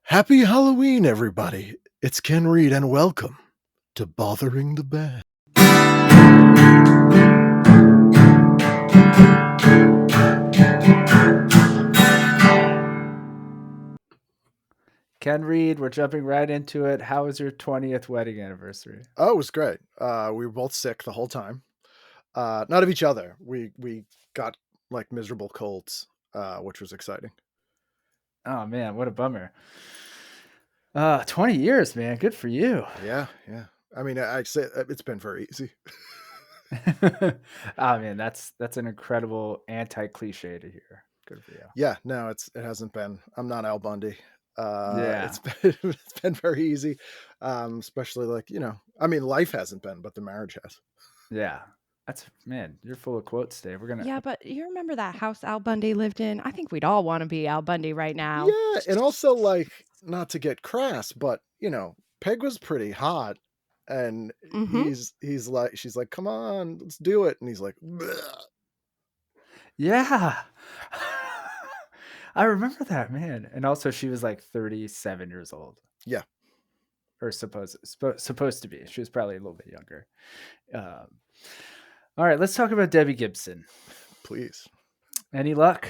Happy Halloween, everybody. It's Ken Reid, and welcome to Bothering the Band. Ken Reid, we're jumping right into it. How was your 20th wedding anniversary? Oh, it was great. We were both sick the whole time. Not of each other. We got like miserable colds, which was exciting. Oh man, what a bummer. 20 years, man. Good for you. Yeah. I mean, I say it's been very easy. Oh man, that's an incredible anti-cliche to hear. Good for you. Yeah, no, it hasn't been. I'm not Al Bundy. Yeah. It's been it's been very easy. Especially like, I mean, life hasn't been, but the marriage has. Yeah. Man, you're full of quotes, Dave. Yeah, but you remember that house Al Bundy lived in? I think we'd all want to be Al Bundy right now. Yeah, and also like not to get crass, but Peg was pretty hot, and Mm-hmm. he's like, she's like, come on, let's do it, and he's like, "Bleh." Yeah. I remember that, man. And also she was like 37 years old. Yeah, Or supposed to be. She was probably a little bit younger. Um, all right, let's talk about Debbie Gibson. please. Any luck?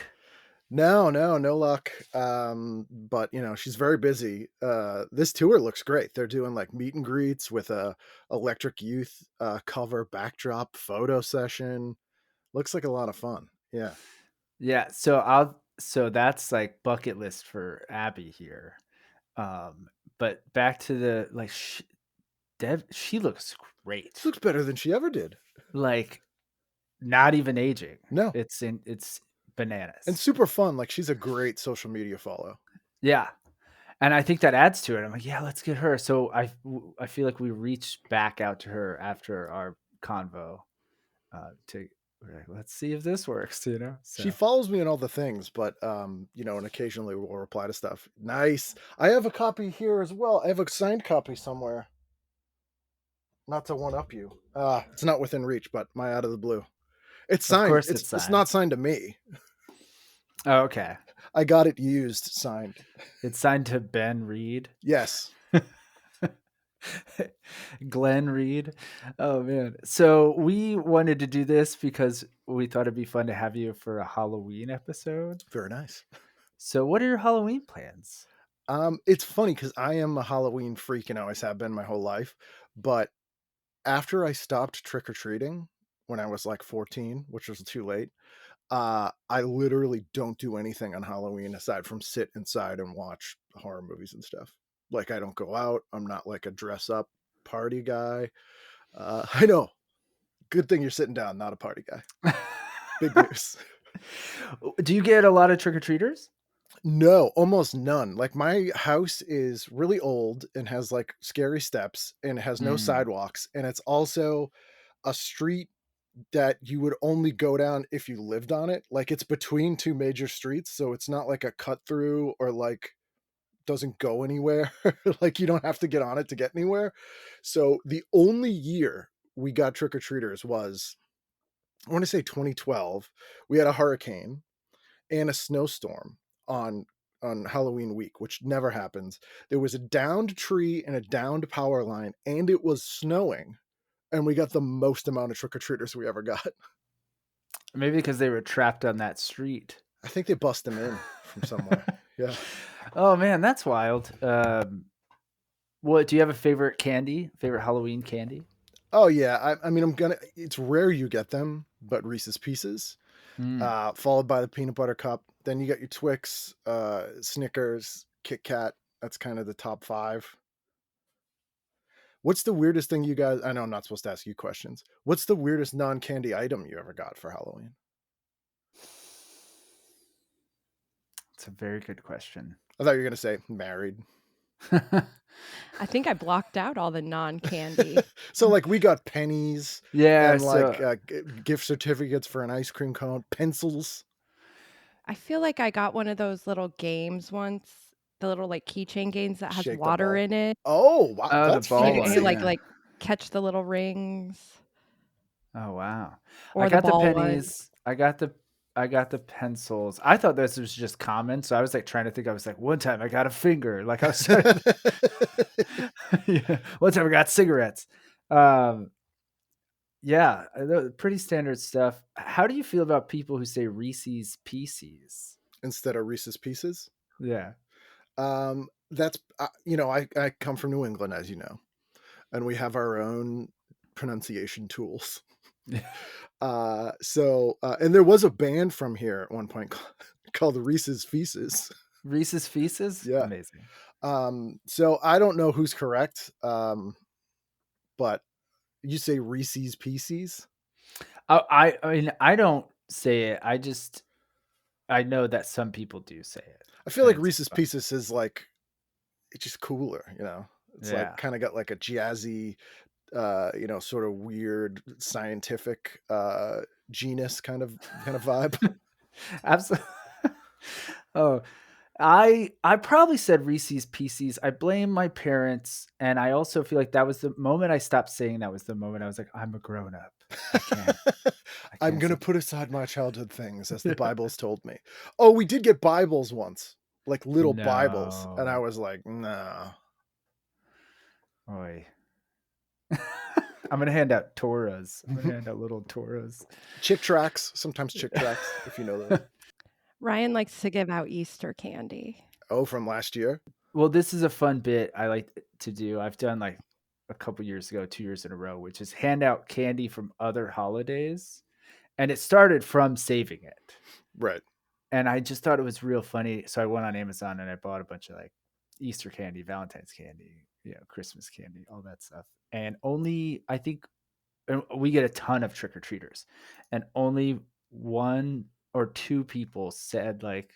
No luck. But she's very busy. This tour looks great. They're doing like meet and greets with a Electric Youth cover backdrop photo session. Looks like a lot of fun. Yeah. Yeah. So that's like bucket list for Abby here. But back to the like she looks great. This looks better than she ever did. Like not even aging. No. It's bananas. And super fun. Like she's a great social media follow. Yeah. And I think that adds to it. I'm like, yeah, let's get her. So I feel like we reached back out to her after our convo we're like, let's see if this works, So. She follows me on all the things, but and occasionally we'll reply to stuff. Nice. I have a copy here as well. I have a signed copy somewhere. Not to one up you. It's not within reach, but my out of the blue. It's signed. Of course It's not signed to me. Oh, okay. I got it used, signed. It's signed to Ben Reid. Yes. Glenn Reid. Oh man. So we wanted to do this because we thought it'd be fun to have you for a Halloween episode. Very nice. So what are your Halloween plans? It's funny because I am a Halloween freak and always have been my whole life. But after I stopped trick-or-treating when I was like 14, which was too late, I literally don't do anything on Halloween aside from sit inside and watch horror movies and stuff. Like I don't go out. I'm not like a dress up party guy. I know. Good thing you're sitting down, not a party guy. Big news. Do you get a lot of trick-or-treaters? No, almost none. Like my house is really old and has like scary steps and it has no sidewalks. And it's also a street that you would only go down if you lived on it. Like it's between two major streets. So it's not like a cut through or like doesn't go anywhere. Like you don't have to get on it to get anywhere. So the only year we got trick-or-treaters was, I want to say 2012. We had a hurricane and a snowstorm on Halloween week, which never happens. There was a downed tree and a downed power line, and it was snowing, and we got the most amount of trick-or-treaters we ever got. Maybe because they were trapped on that street. I think they bust them in from somewhere. Yeah. Oh man, that's wild. What do you have a favorite Halloween candy? Oh yeah. I mean, it's rare you get them, but Reese's Pieces, followed by the peanut butter cup. Then you got your Twix, Snickers, Kit Kat. That's kind of the top 5. What's the weirdest thing you guys, I know I'm not supposed to ask you questions. What's the weirdest non-candy item you ever got for Halloween? It's a very good question. I thought you were going to say married. I think I blocked out all the non-candy. So like we got pennies. Yeah. And like gift certificates for an ice cream cone, pencils. I feel like I got one of those little games once, the little like keychain games that has Shake the water ball. in it. Oh, wow. Oh, That's the ball And you fancy. one, like catch the little rings. Oh wow! Or I got the ball pennies. one. I got I got the pencils. I thought this was just common, so I was like trying to think. I was like, one time I got a finger. Like I was trying to, yeah. One time I got cigarettes. Um, yeah, pretty standard stuff. How do you feel about people who say Reese's Pieces? Instead of Reese's Pieces. Yeah. That's you know, I come from New England, as you know, and we have our own pronunciation tools. And there was a band from here at one point called Reese's Pieces. Reese's Pieces? Yeah. Amazing. So I don't know who's correct, but you say Reese's Pieces? I mean, I don't say it. I know that some people do say it, I feel and like it's Reese's fun. Pieces is like it's just cooler, you know. It's like Yeah. kind of got like a jazzy, you know, sort of weird scientific genus kind of vibe. Absolutely. Oh, I probably said Reese's Pieces. I blame my parents, and I also feel like that was the moment I stopped saying that was the moment I was like, I'm a grown up. I can't. I I'm can't gonna say put aside my childhood things, as the that. Bible's told me. Oh, we did get Bibles once, like little Bibles, and I No. was like, nah. Oy. I'm gonna hand out Torahs. I'm gonna hand out little Torahs. Chick tracks, sometimes chick tracks, if you know those. Ryan likes to give out Easter candy. Oh, from last year. Well, this is a fun bit I like to do. I've done like a couple years ago, 2 years in a row, which is hand out candy from other holidays. And it started from saving it. Right. And I just thought it was real funny. So I went on Amazon and I bought a bunch of like Easter candy, Valentine's candy, Christmas candy, all that stuff. And only, I think, we get a ton of trick or treaters, and only one or two people said like,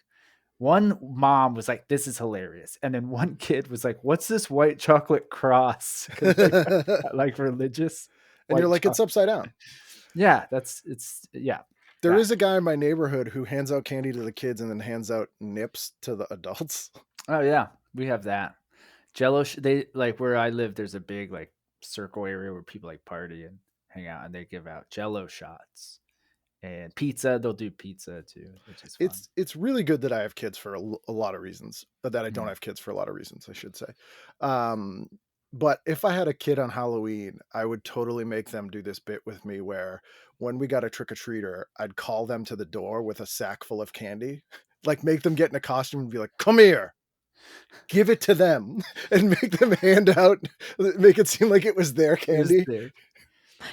one mom was like, "This is hilarious," and then one kid was like, "What's this white chocolate cross?" Because they like religious And you're white like, it's chocolate. upside down. Yeah, yeah, There that. is a guy in my neighborhood who hands out candy to the kids and then hands out nips to the adults. Oh yeah, we have that. Jello. They like where I live. There's a big like circle area where people like party and hang out, and they give out Jello shots and pizza. They'll do pizza too, which is fun. It's really good that I have kids for a lot of reasons, but that I don't Mm. have kids for a lot of reasons, I should say. Um, but if I had a kid on Halloween, I would totally make them do this bit with me where when we got a trick or treater, I'd call them to the door with a sack full of candy, like make them get in a costume and be like, "Come here, give it to them," and make them hand out, make it seem like it was their It was candy. there.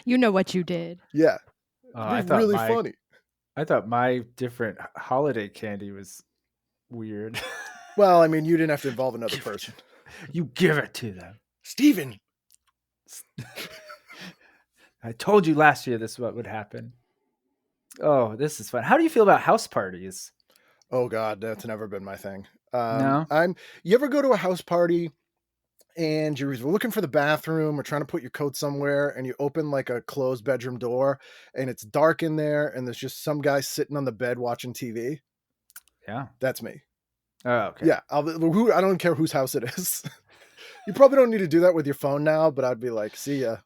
You know what you did. Yeah, it'd be I thought really my funny. I thought my different holiday candy was weird. Well, I mean, you didn't have to involve another Give it to, person. you give it to them. Steven. I told you last year this is what would happen. Oh, this is fun. How do you feel about house parties? Oh God, that's never been my thing. No? You ever go to a house party and you're either looking for the bathroom or trying to put your coat somewhere and you open like a closed bedroom door and it's dark in there and there's just some guy sitting on the bed watching TV? Yeah. That's me. Oh, okay. Yeah, I don't care whose house it is. You probably don't need to do that with your phone now, but I'd be like, see ya.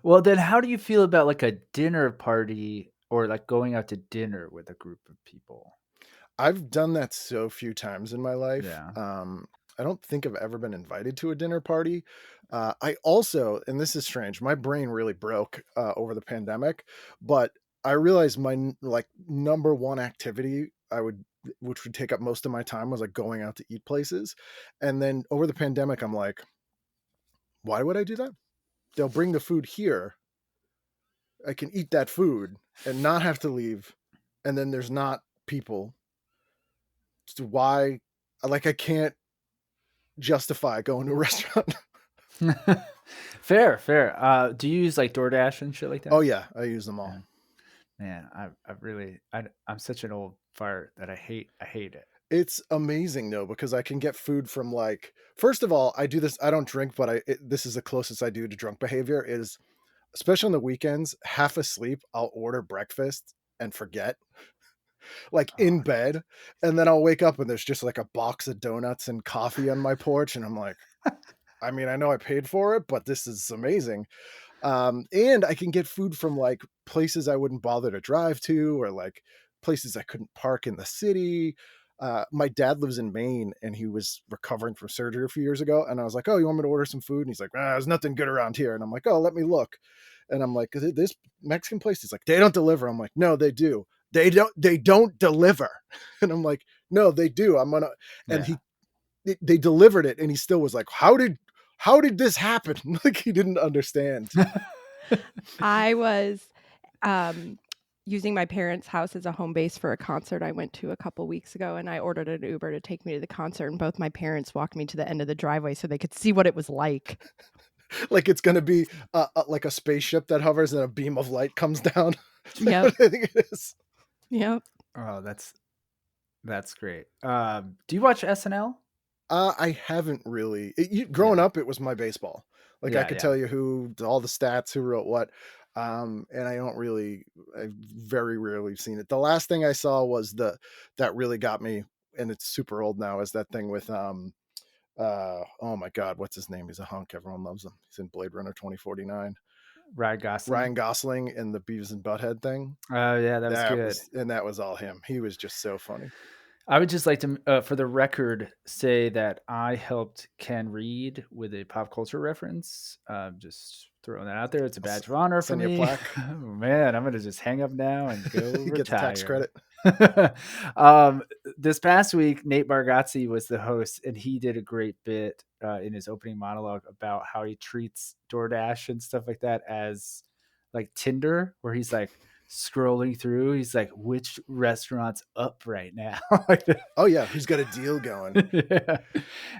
Well, then how do you feel about like a dinner party or like going out to dinner with a group of people? I've done that so few times in my life. Yeah. I don't think I've ever been invited to a dinner party. I also, and this is strange, my brain really broke over the pandemic, but I realized my like number one activity which would take up most of my time was like going out to eat places. And then over the pandemic, I'm like, why would I do that? They'll bring the food here. I can eat that food and not have to leave. And then there's not people. So why, like, I can't justify going to a restaurant. Fair, fair. Do you use like DoorDash and shit like Oh that? yeah, I use them all. Yeah. Man, I really, I'm such an old fart that I hate it. It's amazing though because I can get food from like first of all, I do this. I don't drink, but this is the closest I do to drunk behavior. Is especially on the weekends, half asleep, I'll order breakfast and forget, like Oh, in bed, and then I'll wake up and there's just like a box of donuts and coffee on my porch, and I'm like, I mean, I know I paid for it, but this is amazing. And I can get food from like places I wouldn't bother to drive to, or like places I couldn't park in the city. My dad lives in Maine and he was recovering from surgery a few years ago. And I was like, oh, you want me to order some food? And he's like, there's nothing good around here. And I'm like, oh, let me look. And I'm like, this Mexican place is like, they don't deliver. I'm like, no, they do. They don't deliver. And I'm like, no, they do. And Yeah. they delivered it. And he still was like, how did this happen? Like he didn't understand. I was using my parents' house as a home base for a concert I went to a couple weeks ago, and I ordered an Uber to take me to the concert, and both my parents walked me to the end of the driveway so they could see what it was like. Like it's going to be like a spaceship that hovers and a beam of light comes down. Yep. I think it is. Yep. Oh, that's great. Do you watch SNL? I haven't really. Growing Yeah. up, it was my baseball. Like I Yeah, could yeah. tell you all the stats, who wrote what. And I don't really, I've very rarely seen it. The last thing I saw was that really got me, and it's super old now, is that thing with oh my God, what's his name? He's a hunk. Everyone loves him. He's in Blade Runner 2049. Ryan Gosling. Ryan Gosling in the Beavis and Butthead thing. Oh, yeah, that was good. That was all him. He was just so funny. I would just like to, for the record, say that I helped Ken Reid with a pop culture reference. Just throwing that out there. It's a badge of honor for Send you a me. plaque. Oh, man, I'm going to just hang up now and go He gets a tax retire. credit. This past week, Nate Bargatze was the host, and he did a great bit in his opening monologue about how he treats DoorDash and stuff like that as like Tinder, where he's like scrolling through. He's like, which restaurant's up right now? Like Oh yeah, who's got a deal going? yeah.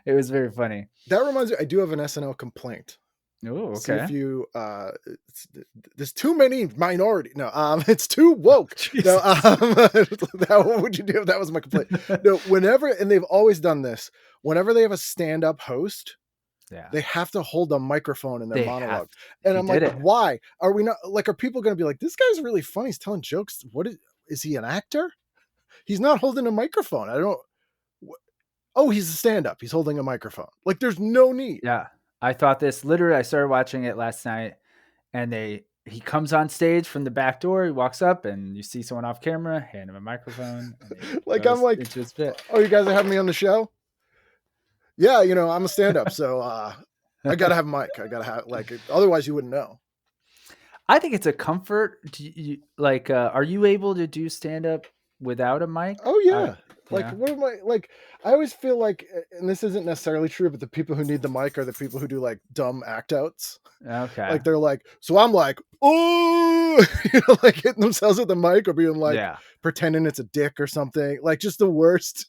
It was very funny. That reminds me, I do have an SNL complaint. Oh, See if okay. you there's too many minority. No, it's too woke. No, Jesus. what would you do if that was my complaint? No, whenever, and they've always done this, whenever they have a stand-up host, Yeah. they have to hold a microphone in their They monologue. have. And He I'm like, did it. why? Are we not like, are people going to be like, this guy's really funny, he's telling jokes? What is he an actor? He's not holding a microphone. I don't. Oh, he's a stand-up. He's holding a microphone. Like, there's no need. Yeah. I thought this literally, I started watching it last night, and he comes on stage from the back door, he walks up, and you see someone off camera, hand him a microphone, and he Like, I'm goes like, into his bit. oh, you guys are having me on the show? Yeah, I'm a stand-up, so I gotta have a mic. I gotta have, like, otherwise you wouldn't know. I think it's a comfort. Do you, like, are you able to do stand up without a mic? Oh yeah. Like, Yeah. what am I like? I always feel like, and this isn't necessarily true, but the people who need the mic are the people who do like dumb act outs. Okay. Like they're like, so I'm like, oh, like hitting themselves with the mic or being like Yeah. pretending it's a dick or something. Like just the worst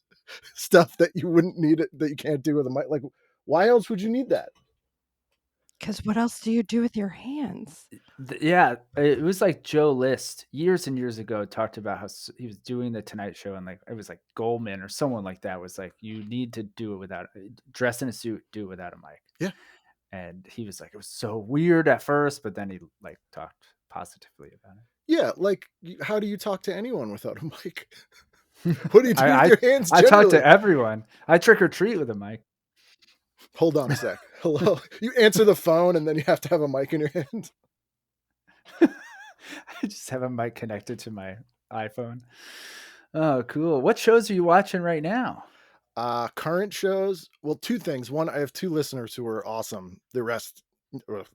stuff that you wouldn't need it, that you can't do with a mic. Like, why else would you need that? Because what else do you do with your hands? Yeah, it was like Joe List years and years ago talked about how he was doing the Tonight Show, and like it was like Goldman or someone like that was like, you need to do it without, dress in a suit, do it without a mic. Yeah. And he was like, it was so weird at first, but then he like talked positively about it. Yeah, like how do you talk to anyone without a mic? What do you do with I your hands I talk generally? to everyone. I trick or treat with a mic. Hold on a sec. Hello. You answer the phone and then you have to have a mic in your hand. I just have a mic connected to my iPhone. Oh, cool. What shows are you watching right now? Current shows. Well, two things. One, I have two listeners who are awesome. The rest,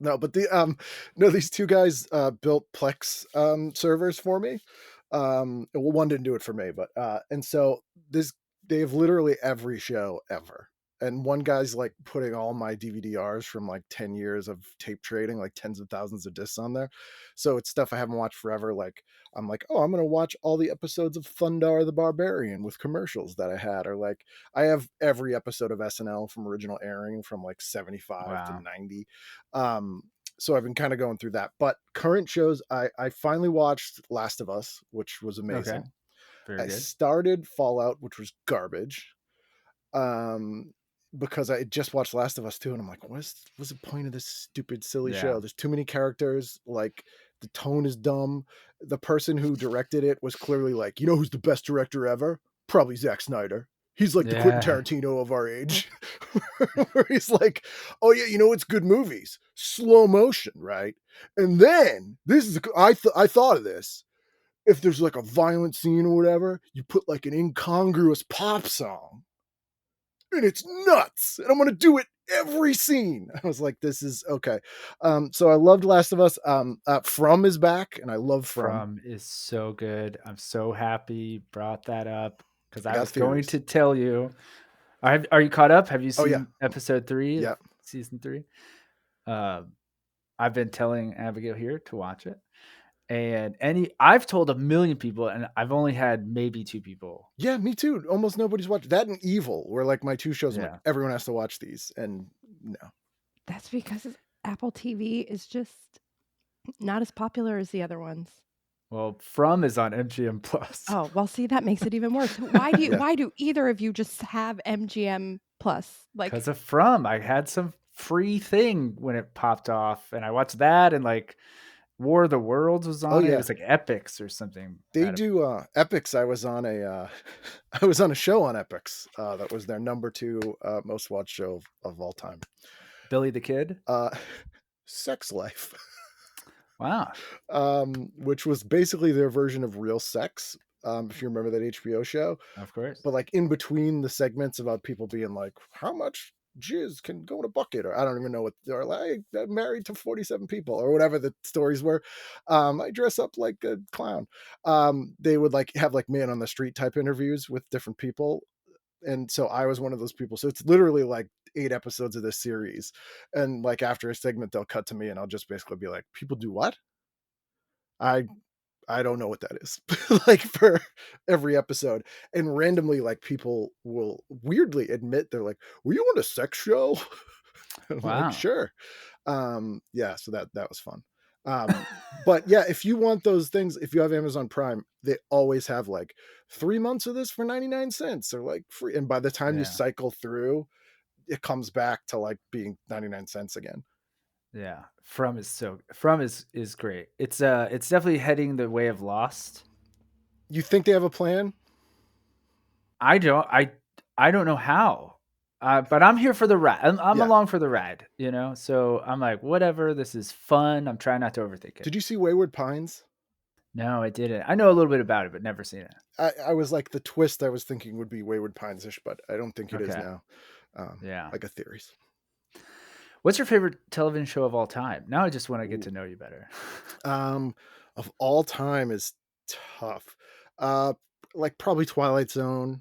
no, but these two guys built Plex servers for me. Well, one didn't do it for me, but and so they have literally every show ever. And one guy's like putting all my DVD-Rs from like 10 years of tape trading, like tens of thousands of discs on there. So it's stuff I haven't watched forever. Like I'm like, oh, I'm gonna watch all the episodes of Thundar the Barbarian with commercials that I had, or like I have every episode of SNL from original airing from like 75 to Wow. 90. So I've been kind of going through that. But current shows, I finally watched Last of Us, which was Okay. amazing. Very I good. started Fallout, which was garbage. Because I just watched Last of Us 2, and I'm like, what's the point of this stupid, silly Yeah. show? There's too many characters. Like, the tone is dumb. The person who directed it was clearly like, who's the best director ever? Probably Zack Snyder. He's like the Quentin Yeah. Tarantino of our age, where he's like, "Oh yeah, you know it's good movies, slow motion, right?" And then this is I thought of this. If there's like a violent scene or whatever, you put like an incongruous pop song, and it's nuts. And I'm gonna do it every scene. I was like, this is okay. So I loved Last of Us. From is back, and I love From. From is so good. I'm so happy you brought that up because I I got was going theories. to tell you. Are you caught up? Have you Oh yeah, seen episode 3 of yeah. season 3? I've been telling Abigail here to watch it. And I've told a million people, and I've only had maybe 2 people. Yeah, me too. Almost nobody's watched that and Evil, were like my two shows. I'm like, Yeah. everyone has to watch these, and no. That's because Apple TV is just not as popular as the other ones. Well, From is on MGM Plus. Oh, well, see, that makes it even worse. Yeah. Why do either of you just have MGM Plus? Like, Because of From. I had some free thing when it popped off, and I watched that, and like War of the Worlds was Oh on it. It yeah. was like Epics or something. They do Epics. I was on a I was on a show on Epics that was their number 2 most watched show of all time. Billy the Kid. Uh Sex Life. Wow. Which was basically their version of Real Sex, if you remember that HBO show. Of course. But like in between the segments about people being like, how much jizz can go in a bucket, or I don't even know what they're like, I'm married to 47 people or whatever the stories were. I dress up like a clown. They would like have like man on the street type interviews with different people, and so I was one of those people. So it's literally like 8 episodes of this series, and like after a segment they'll cut to me and I'll just basically be like, people do what? I don't know what that is. Like for every episode. And randomly, like people will weirdly admit they're like, were you on a sex show? I'm like, Wow. sure. Yeah, so that was fun. But yeah, if you want those things, if you have Amazon Prime, they always have like 3 months of this for 99 cents or like free. And by the time you Yeah. cycle through, it comes back to like being 99 cents again. Yeah. From is great. It's definitely heading the way of Lost. You think they have a plan? I don't I don't know how. But I'm here for the ride. I'm Yeah. along for the ride, you know? So I'm like, whatever, this is fun. I'm trying not to overthink it. Did you see Wayward Pines? No, I didn't. I know a little bit about it, but never seen it. I was like, the twist I was thinking would be Wayward Pines-ish, but I don't think it is Okay. now. Yeah. I got theories. What's your favorite television show of all time? Now I just want to get Ooh. to know you better. Of all time is tough. Uh, like probably Twilight Zone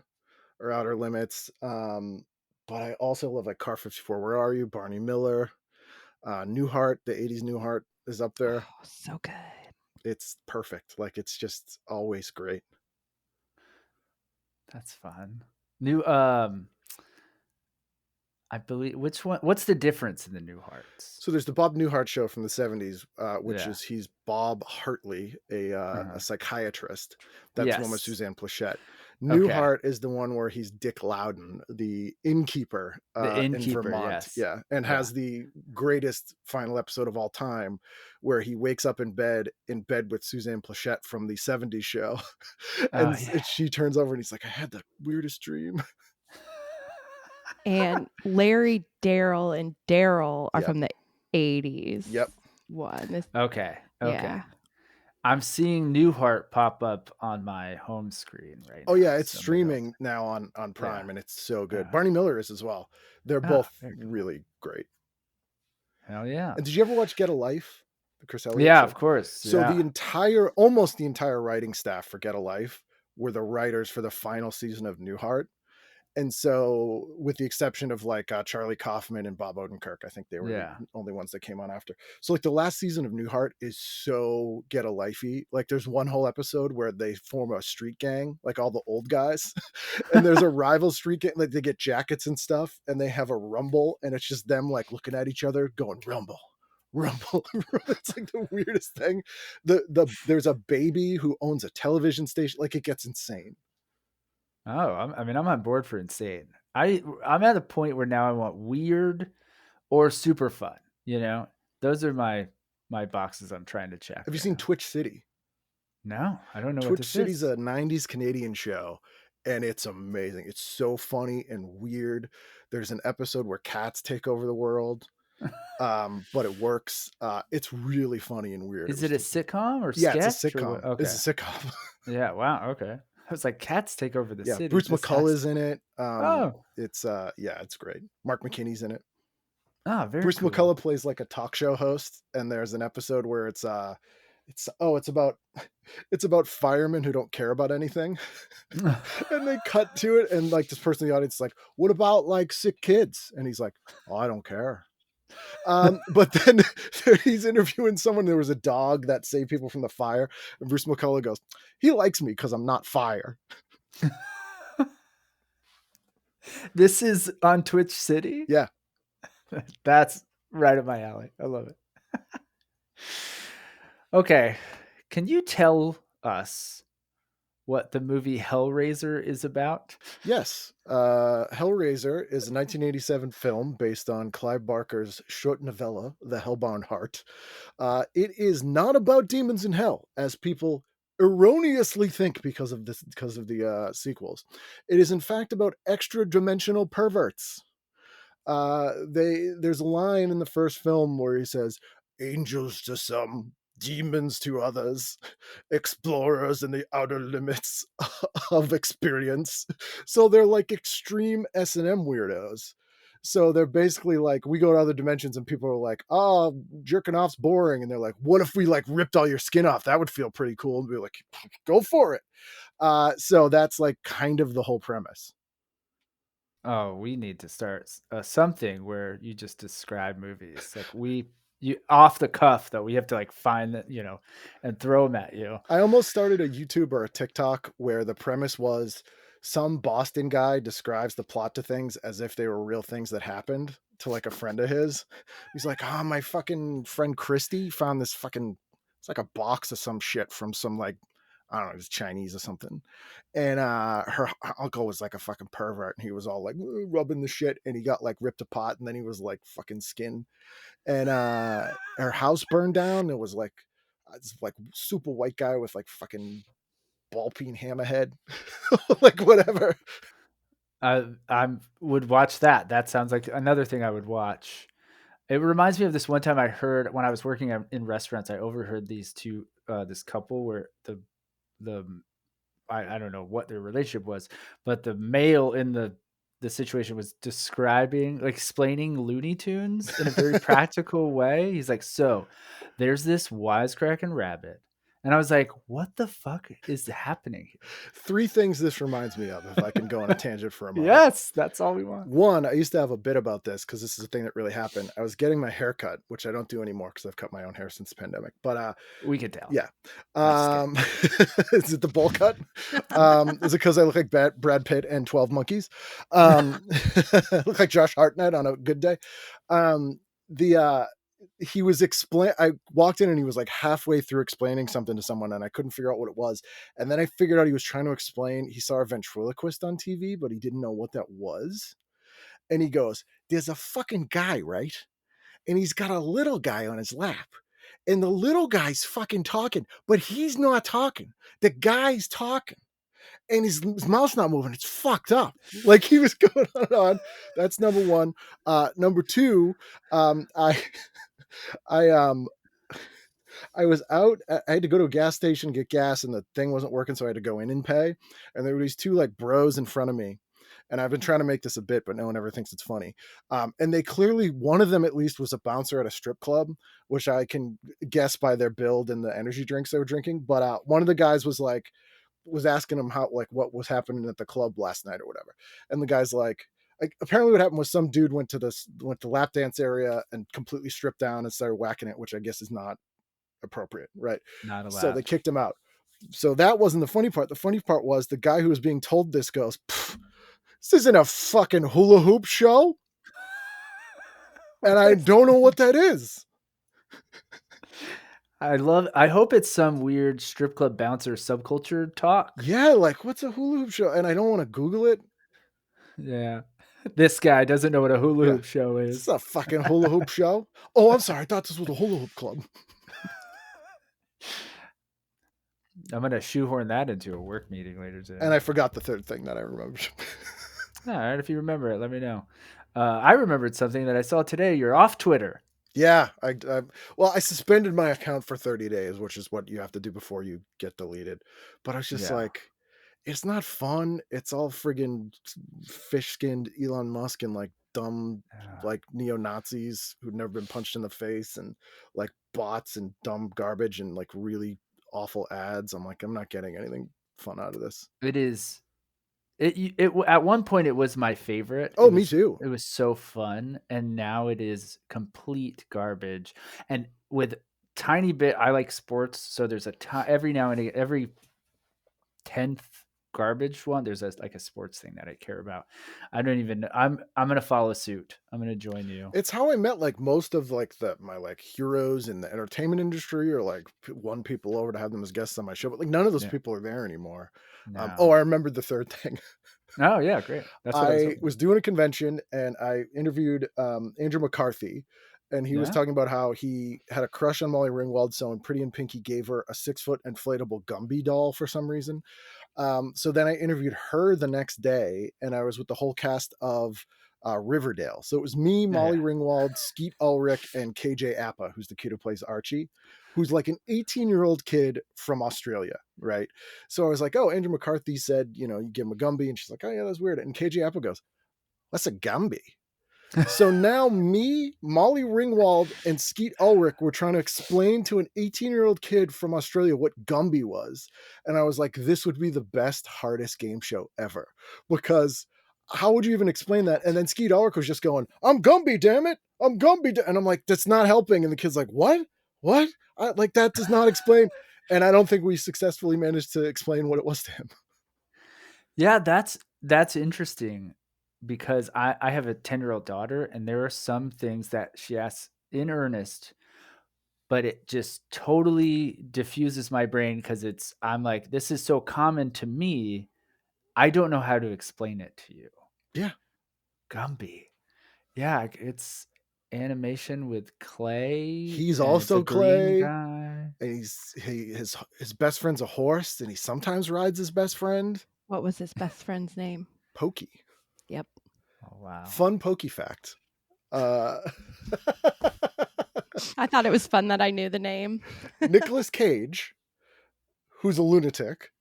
or Outer Limits. But I also love like Car 54. Where Are You? Barney Miller. Newhart, the 80s Newhart is up there. oh, so good. It's perfect. Like it's just always great. That's fun. New I believe which one what's the difference in the New Hearts? So there's the Bob Newhart show from the 70s, which Yeah. is he's Bob Hartley, a Uh-huh. psychiatrist. That's the one with Yes. Suzanne Plachette. Okay. Newhart is the one where he's Dick Loudon, the innkeeper The in Innkeeper, Vermont. yes. Yeah, and Yeah. has the greatest final episode of all time, where he wakes up in bed with Suzanne Plachette from the 70s show, Oh, and yeah. she turns over and he's like, "I had the weirdest dream." And Larry, Daryl, and Daryl are Yeah. from the 80s Yep. one. Okay. Yeah. I'm seeing Newhart pop up on my home screen right Oh now. yeah, it's So maybe streaming now on yeah. Prime, and it's so good. Uh, Barney Miller is as well. They're both very cool. really great. Hell yeah. And did you ever watch Get a Life, the Chris Elliott Yeah, show? of course. So Yeah. almost the entire writing staff for Get a Life were the writers for the final season of Newhart. And so, with the exception of like Charlie Kaufman and Bob Odenkirk, I think they were the Yeah. only ones that came on after. So, like the last season of Newhart is so Get a Lifey. Like, there's one whole episode where they form a street gang, like all the old guys, and there's a rival street gang. Like they get jackets and stuff, and they have a rumble, and it's just them like looking at each other, going rumble. Rumble. It's like the weirdest thing. There's a baby who owns a television station. Like it gets insane. Oh, I'm on board for insane. I'm at a point where now I want weird or super fun. You know, those are my boxes I'm trying to check Have you right seen now. Twitch City? No, I don't know what Twitch this City's is. a 90s Canadian show, and it's amazing. It's so funny and weird. There's an episode where cats take over the world, but it works. It's really funny and weird. It Is was it a sitcom or yeah, it's a sketch or what? sitcom. It's Okay. a sitcom. Yeah. Wow. Okay. I was like, cats take over the Yeah, city. Bruce This has McCullough's in it. oh, It's yeah, it's great. Mark McKinney's in it. very Bruce cool. McCullough plays like a talk show host, and there's an episode where it's about it's about firemen who don't care about anything. And they cut to it, and like this person in the audience is like, what about like sick kids? And he's like, oh, I don't care. But then he's interviewing someone. There was a dog that saved people from the fire, and Bruce McCullough goes, he likes me because I'm not fire. This is on Twitch City. Yeah. That's right up my alley. I love it. Okay. Can you tell us what the movie Hellraiser is about? Yes. Hellraiser is a 1987 film based on Clive Barker's short novella, The Hellbound Heart. It is not about demons in hell, as people erroneously think because of the sequels. It is in fact about extra-dimensional perverts. There's a line in the first film where he says, angels to some, demons to others, explorers in the outer limits of experience. So they're like extreme S&M weirdos. So they're basically like, we go to other dimensions and people are like, oh, jerking off's boring. And they're like, what if we like ripped all your skin off? That would feel pretty cool. And be like, go for it. So that's like kind of the whole premise. Oh, we need to start something where you just describe movies. Like you off the cuff though. We have to like find that, and throw them at you. I almost started a YouTube or a TikTok where the premise was some Boston guy describes the plot to things as if they were real things that happened to like a friend of his. He's like, oh, my fucking friend Christy found this fucking, it's like a box of some shit from some like, I don't know, it's Chinese or something. And her uncle was like a fucking pervert and he was all like rubbing the shit and he got like ripped apart and then he was like fucking skin. And her house burned down. It was like this like super white guy with like fucking ball peen hammerhead, like whatever. I would watch that. That sounds like another thing I would watch. It reminds me of this one time I heard when I was working in restaurants. I overheard this couple where the I don't know what their relationship was, but the male in the situation was explaining Looney Tunes in a very practical way. He's like, so there's this wisecracking rabbit. And I was like, what the fuck is happening here? 3 things this reminds me of, if I can go on a tangent for a moment. Yes, that's all we want. One, I used to have a bit about this because this is a thing that really happened. I was getting my hair cut, which I don't do anymore because I've cut my own hair since the pandemic. But we can tell. yeah. Is it the bowl cut? Is it because I look like Brad Pitt and 12 Monkeys? Look like Josh Hartnett on a good day. He was I walked in and he was like halfway through explaining something to someone and I couldn't figure out what it was. And then I figured out he was trying to explain, he saw a ventriloquist on TV, but he didn't know what that was. And he goes, there's a fucking guy, right? And he's got a little guy on his lap. And the little guy's fucking talking, but he's not talking. The guy's talking. And his mouth's not moving. It's fucked up. Like he was going on and on. That's number one. Number two, I was out. I had to go to a gas station, get gas, and the thing wasn't working, so I had to go in and pay. And there were these 2 like bros in front of me. And I've been trying to make this a bit, but no one ever thinks it's funny. And they clearly, one of them at least was a bouncer at a strip club, which I can guess by their build and the energy drinks they were drinking. But one of the guys was asking him how, like, what was happening at the club last night or whatever. And the guy's like apparently what happened was some dude went to the lap dance area and completely stripped down and started whacking it, which I guess is not appropriate, right? Not allowed. So they kicked him out. So that wasn't the funny part. The funny part was the guy who was being told this goes, this isn't a fucking hula hoop show. And I don't know what that is. I hope it's some weird strip club bouncer subculture talk. Yeah, like what's a hula hoop show? And I don't want to Google it. Yeah. This guy doesn't know what a hula hoop show is. It's a fucking hula hoop show. Oh, I'm sorry. I thought this was a hula hoop club. I'm gonna shoehorn that into a work meeting later today. And I forgot the third thing that I remembered. All right, if you remember it, let me know. I remembered something that I saw today. You're off Twitter. Yeah, well, I suspended my account for 30 days, which is what you have to do before you get deleted. But I was just Yeah. like, it's not fun. It's all friggin' fish-skinned Elon Musk and like dumb Uh, like neo-Nazis who've never been punched in the face and like bots and dumb garbage and like really awful ads. I'm like, I'm not getting anything fun out of this. it is. It at one point it was my favorite. Oh, me too. It was so fun, and now it is complete garbage. And with tiny bit, I like sports, so there's every now and again, every 10th garbage one, there's like a sports thing that I care about. I don't even. I'm gonna follow suit. I'm gonna join you. It's how I met like most of like my like heroes in the entertainment industry or like won people over to have them as guests on my show, but like none of those Yeah. people are there anymore. Oh, No. I remembered the third thing. Oh yeah, great. That's what I was I hoping. was doing a convention and I interviewed Andrew McCarthy, and he was Yeah. talking about how he had a crush on Molly Ringwald, so in Pretty in Pink he gave her a 6-foot inflatable Gumby doll for some reason. So then I interviewed her the next day, and I was with the whole cast of Riverdale. So it was me, Molly Yeah. Ringwald, Skeet Ulrich, and KJ Appa, who's the kid who plays Archie, who's like an 18-year-old kid from Australia, right? So I was like, oh, Andrew McCarthy said, you know, you give him a Gumby, and she's like, oh yeah, that's weird. And KJ Appa goes, what's a Gumby? So now me, Molly Ringwald, and Skeet Ulrich were trying to explain to an 18-year-old kid from Australia what Gumby was. And I was like, this would be the best, hardest game show ever. Because how would you even explain that? And then Skeet Ulrich was just going, I'm Gumby, damn it. I'm Gumby. And I'm like, that's not helping. And the kid's like, what? What? Like, that does not explain. And I don't think we successfully managed to explain what it was to him. Yeah, that's interesting because I have a 10-year-old daughter, and there are some things that she asks in earnest, but it just totally diffuses my brain because I'm like, this is so common to me. I don't know how to explain it to you. Yeah. Gumby. Yeah, it's animation with clay, He's and it's a also green Clay. guy. And his best friend's a horse, and he sometimes rides his best friend. What was his best friend's name? Pokey. Yep. Oh wow. Fun Pokey fact. Uh, I thought it was fun that I knew the name. Nicolas Cage, who's a lunatic,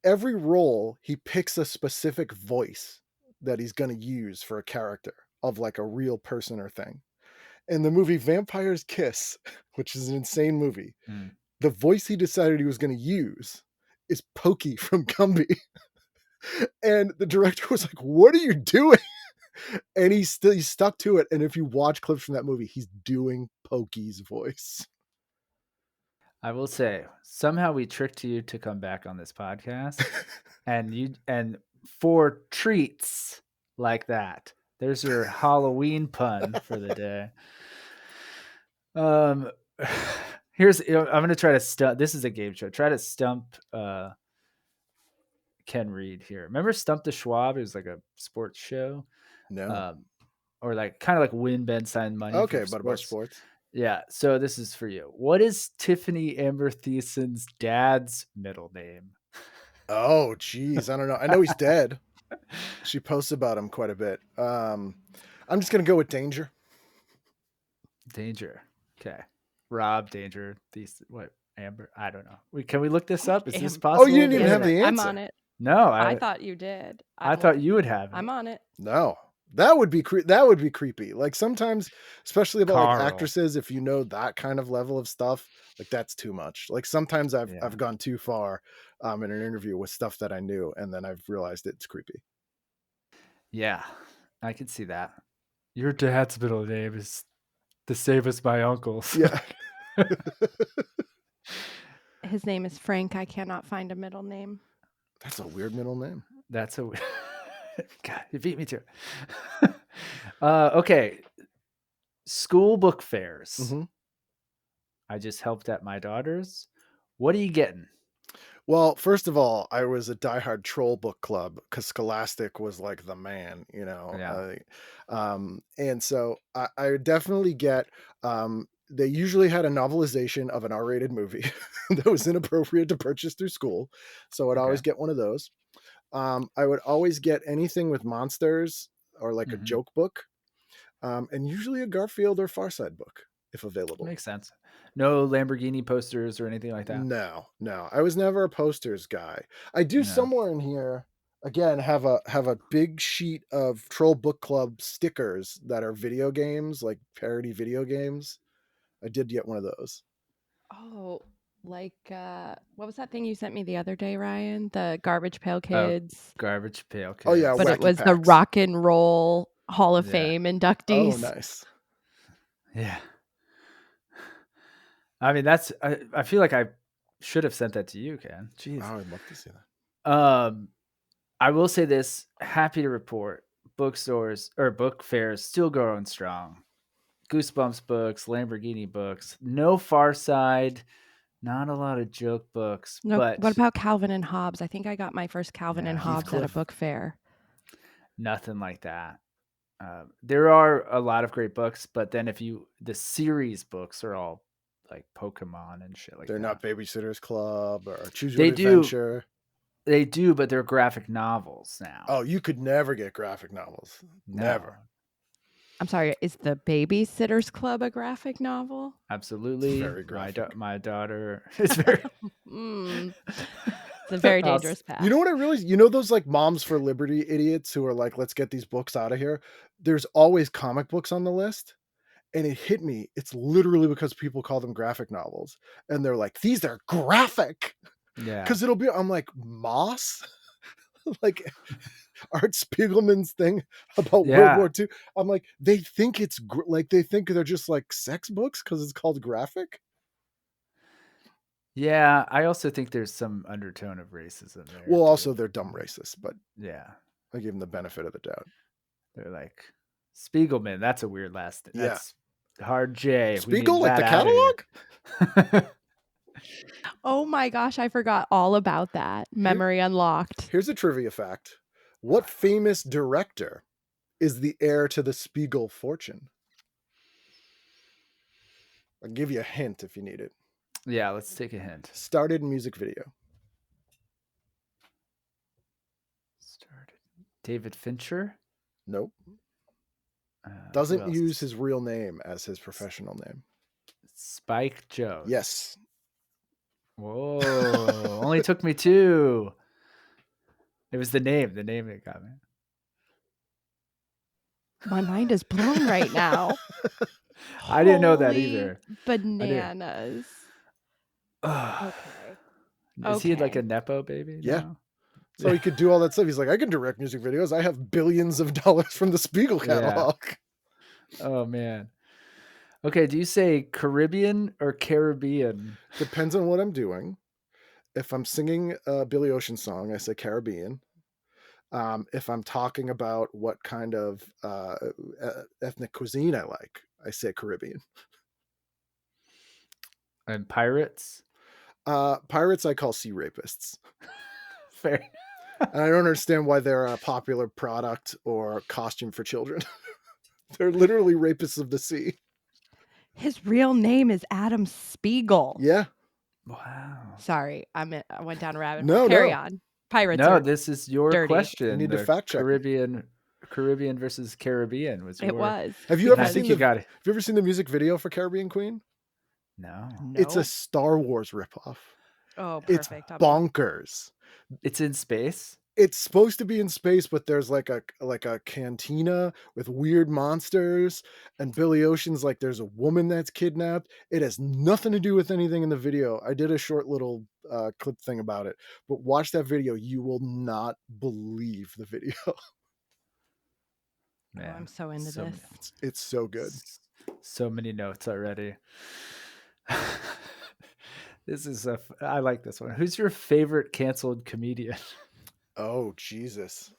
every role he picks a specific voice that he's going to use for a character of like a real person or thing. In the movie Vampire's Kiss, which is an insane movie, Mm. the voice he decided he was going to use is Pokey from Gumby. And the director was like, what are you doing? And he stuck to it. And if you watch clips from that movie, he's doing Pokey's voice. I will say, somehow we tricked you to come back on this podcast, and for treats like that, there's your Halloween pun for the day. Here's I'm gonna try to stump. This is a game show. Try to stump Ken Reid here. Remember Stump the Schwab? It was like a sports show, No. um, or like kind of like Win Ben Sign Money Okay, for but about sports. sports. Yeah. So this is for you. What is Tiffany Amber Thiessen's dad's middle name? Oh, geez. I don't know. I know he's dead. She posts about him quite a bit. I'm just going to go with Danger. Danger. Okay. Rob Danger. What? Amber? I don't know. Can we look this up? Is this possible? Oh, you didn't even have the I'm answer. on it. No, I thought you did. I thought you would have it. I'm on it. No. That would be creepy. Like sometimes, especially about like Carl. actresses, if you know that kind of level of stuff, like that's too much. Like sometimes I've gone too far in an interview with stuff that I knew, and then I've realized it's creepy. Yeah, I can see that. Your dad's middle name is the same as my uncle's. Yeah. His name is Frank. I cannot find a middle name. That's a weird middle name. That's a God, you beat me to it. Okay. School book fairs. Mm-hmm. I just helped at my daughter's. What are you getting? Well, first of all, I was a diehard troll book club because Scholastic was like the man, you know. Yeah. And so I would definitely get they usually had a novelization of an R-rated movie that was inappropriate to purchase through school. So I'd always Okay. get one of those. I would always get anything with monsters or like a Mhm. joke book, and usually a Garfield or Far Side book if available. Makes sense. No Lamborghini posters or anything like that? No, no, I was never a posters guy. I do No. somewhere in here again have a big sheet of Troll Book Club stickers that are video games, like parody video games. I did get one of those. Oh, like what was that thing you sent me the other day, Ryan? The Garbage Pail Oh, Kids. Garbage Pail Oh yeah, But Kids. it Wacky was the Packs. Rock and Roll Hall of Yeah. Fame Oh, inductees. nice. Yeah. I mean, that's I feel like I should have sent that to you, Ken. Jeez. Oh, I'd love to see that. I will say this, happy to report bookstores or book fairs still going strong. Goosebumps books, Lamborghini books, no Far Side, not a lot of joke books, No, what but about Calvin and Hobbes? I think I got my first Calvin and yeah, Hobbes at a Heathcliff. book fair. nothing like that. There are a lot of great books, but then the series books are all like Pokemon and shit like They're that. not Babysitter's Club or Choose Your They Own do, Adventure. but they're graphic novels now. Oh, you could never get graphic novels. No, Never. I'm sorry, is the Babysitter's Club a graphic novel? absolutely. Very graphic. My daughter is very. It's a very dangerous path. You know what I really, you know, those like Moms for Liberty idiots who are like, let's get these books out of here. There's always comic books on the list. And it hit me. It's literally because people call them graphic novels. And they're like, these are graphic. Yeah. Because it'll be, I'm like, Moss? Like Art Spiegelman's thing about World War II. I'm like, they think it's like, they think they're just like sex books because it's called graphic. Yeah, I also think there's some undertone of racism there. Well, too. also they're dumb racists, but yeah, I give them the benefit of the doubt. they're like Spiegelman. That's a weird last. Yeah. That's hard J. Spiegel, like the catalog? Oh my gosh, I forgot all about that. Memory unlocked. Here's a trivia fact. What famous director is the heir to the Spiegel fortune? I'll give you a hint if you need it. Yeah, let's take a hint. Started in music video. David Fincher? Nope. Who Doesn't else? use his real name as his professional name. Spike Jones. Yes. Whoa. Only took me 2. It was the name. The name that got me. My mind is blown right now. I didn't know that Holy either. Bananas. Okay. Is he like Okay. a Nepo baby? Yeah. now? So he could do all that stuff. He's like, I can direct music videos. I have billions of dollars from the Spiegel catalog. Oh, man. Okay, do you say Caribbean or Caribbean? Depends on what I'm doing. If I'm singing a Billy Ocean song, I say Caribbean. If I'm talking about what kind of ethnic cuisine I like, I say Caribbean. And pirates? Pirates I call sea rapists. Fair. And I don't understand why they're a popular product or costume for children. They're literally rapists of the sea. His real name is Adam Spiegel. Yeah. Wow. Sorry, I went down a rabbit No, hole. Carry no. on. Pirates No, are this is your dirty. question. You need to The fact check me. Caribbean versus Caribbean was your. It was. Have you And ever I seen think you got it. Have you ever seen the music video for Caribbean Queen? No. It's a Nope. Star Wars ripoff. Oh, It's perfect. bonkers. It's in space. It's supposed to be in space, but there's like a cantina with weird monsters, and Billy Ocean's like there's a woman that's kidnapped. It has nothing to do with anything in the video. I did a short little clip thing about it, but watch that video. You will not believe the video. Man, I'm so into this. It's so good. So many notes already. This is I like this one. Who's your favorite canceled comedian? Oh, Jesus.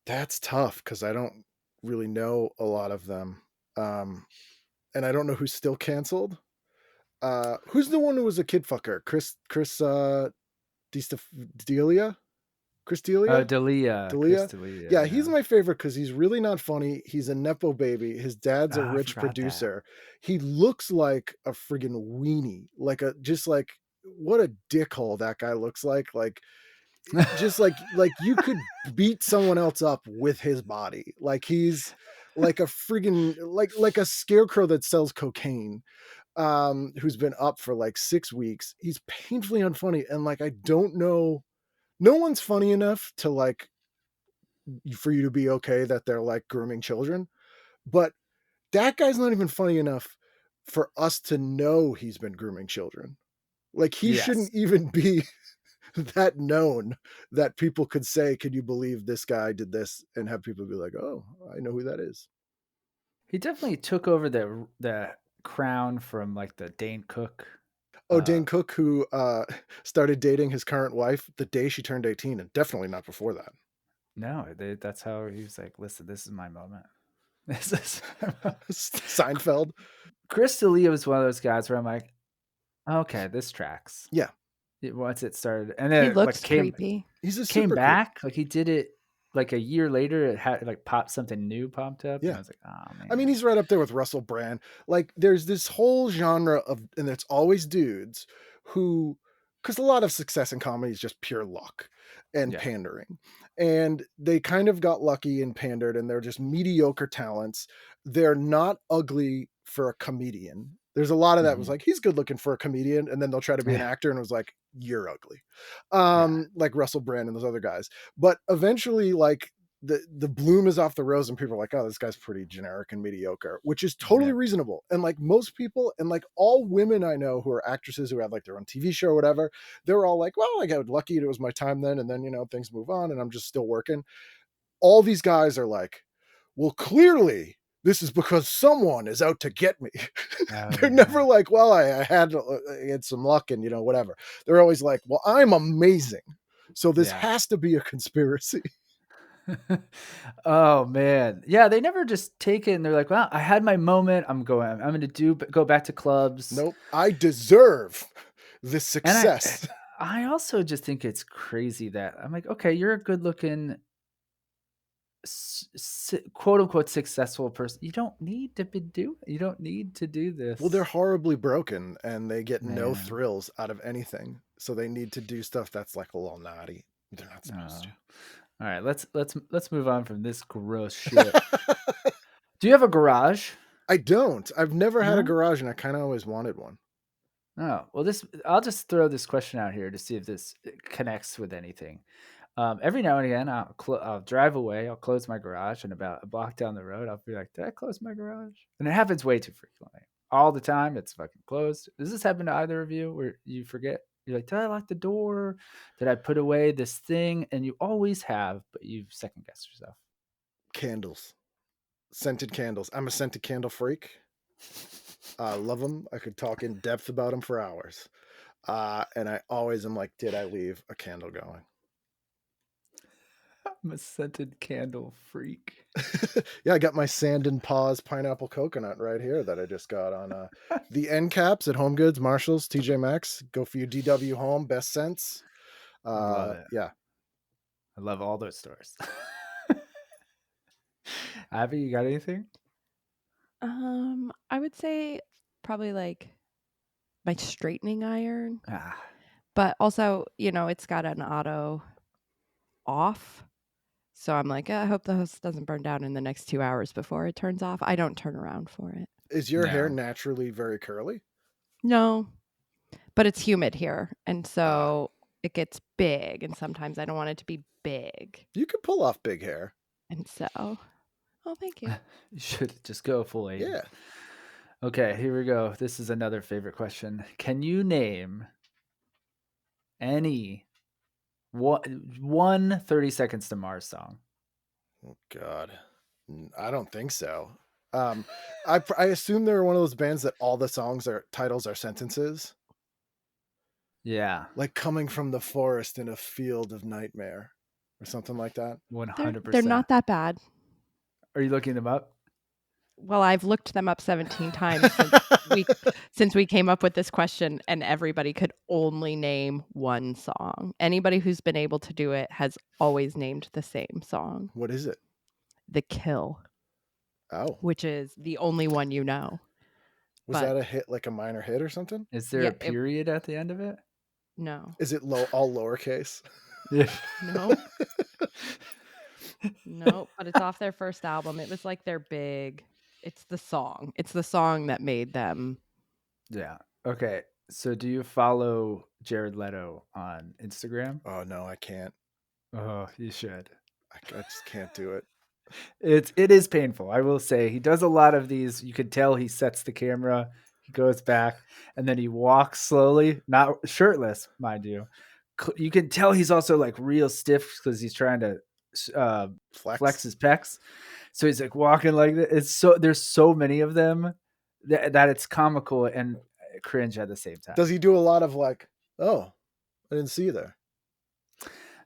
That's tough because I don't really know a lot of them. And I don't know who's still canceled. Who's the one who was a kid fucker? Chris D'Elia? Chris D'Elia? Dalia, Chris D'Elia? Dalia. Yeah, he's Yeah. my favorite because he's really not funny. He's a nepo baby. His dad's a Oh, I rich forgot that. producer. He looks like a friggin' weenie, like a just like what a dickhole that guy looks like just like you could beat someone else up with his body. Like he's like a friggin' like a scarecrow that sells cocaine, who's been up for like 6 weeks. He's painfully unfunny, and like I don't know, no one's funny enough to like for you to be okay that they're like grooming children, but that guy's not even funny enough for us to know he's been grooming children. Like he Yes. shouldn't even be that known that people could say, "Can you believe this guy did this?" and have people be like, "Oh, I know who that is." He definitely took over the crown from like the Dane Cook. Oh, Uh, Dane Cook, who started dating his current wife the day she turned 18, and definitely not before that. no, that's how he was like, listen, this is my moment. This is my moment. Seinfeld. Chris D'Elia was one of those guys where I'm like, okay, this tracks. Yeah, Once it started, and He then like looks came creepy. he's a came super creep. back, like he did it like a year later. It had like popped something new popped up, and Yeah. I was like, oh I mean, man, he's right up there with Russell Brand. Like, there's this whole genre of, and it's always dudes who, because a lot of success in comedy is just pure luck and yeah, pandering. And they kind of got lucky and pandered, and they're just mediocre talents. They're not ugly for a comedian. There's a lot of that was hmm like, he's good looking for a comedian. And then they'll try to be an yeah, actor and it was like, you're ugly. yeah, Like Russell Brand and those other guys. But eventually, like, the bloom is off the rose and people are like, oh, this guy's pretty generic and mediocre, which is totally yeah, reasonable. And like most people, and like all women I know who are actresses who have like their own TV show or whatever, they're all like, well, I got lucky, it was my time then, and then things move on and I'm just still working. All these guys are like, well, clearly this is because someone is out to get me. oh They're never yeah, like, well, I had some luck and whatever. They're always like, well, I'm amazing, so this yeah. has to be a conspiracy. Oh man, yeah. They never just take it and they're like, well, I had my moment. I'm gonna go back to clubs, Nope, I deserve this and success. I also just think it's crazy that I'm like, okay, you're a good looking quote unquote successful person. You don't need to do Well, they're this, horribly broken and they get no man. thrills out of anything. So they need to do stuff that's like a little naughty. They're not supposed All right, let's move on from this gross shit. to. Do you have a garage? I don't. I've never had a No. garage and I kind of always wanted one. Oh, well, I'll just throw this question out here to see if this connects with anything. Every now and again, I'll drive away. I'll close my garage, and about a block down the road, I'll be like, "Did I close my garage?" And it happens way too frequently. All the time, it's fucking closed. Does this happen to either of you, where you forget? You're like, "Did I lock the door? Did I put away this thing?" And you always have, but you second guess yourself. Candles, scented candles. I'm a scented candle freak. I love them. I could talk in depth about them for hours. And I always am like, did I leave a candle going? I'm a scented candle freak. Yeah, I got my Sand and Paws pineapple coconut right here that I just got on the end caps at Home Goods, Marshalls, TJ Maxx. Go for your DW Home, best scents. Love it. Yeah. I love all those stores. Abby, you got anything? I would say probably like my straightening iron, Ah, but also, it's got an auto off. So I'm like, I hope the host doesn't burn down in the next 2 hours before it turns off. I don't turn around for it. Is your hair no. naturally very curly? No, but it's humid here. And Ah, so it gets big. And sometimes I don't want it to be big. you can pull off big hair. And so, oh, thank you. You should just go full Aiden. Yeah. Okay, here we go. This is another favorite question. Can you name any one 30 Seconds to Mars song? Oh, God. I don't think so. I assume they're one of those bands that all the songs are titles are sentences. Yeah, Like coming from the forest in a field of nightmare or something like that. They're 100%. not that bad. Are you looking them up? Well, I've looked them up 17 times since we came up with this question, and everybody could only name one song. Anybody who's been able to do it has always named the same song. What is it? The Kill, Oh, which is the only one you know. was But that a hit, like a minor hit or something? Is there yeah, a period at the end of it? no. Is it all lowercase? Yeah. No. No, but it's off their first album. It was like their big it's the song. It's the song that made them. Yeah. Okay. So do you follow Jared Leto on Instagram? Oh no, I can't. Oh, you should. I just can't do it. It is painful. I will say he does a lot of these. You could tell he sets the camera, he goes back, and then he walks slowly, not shirtless, mind you. You can tell he's also like real stiff because he's trying to flex his pecs. So he's like walking like this. There's so many of them that it's comical and cringe at the same time. Does he do a lot of like, oh, I didn't see you there?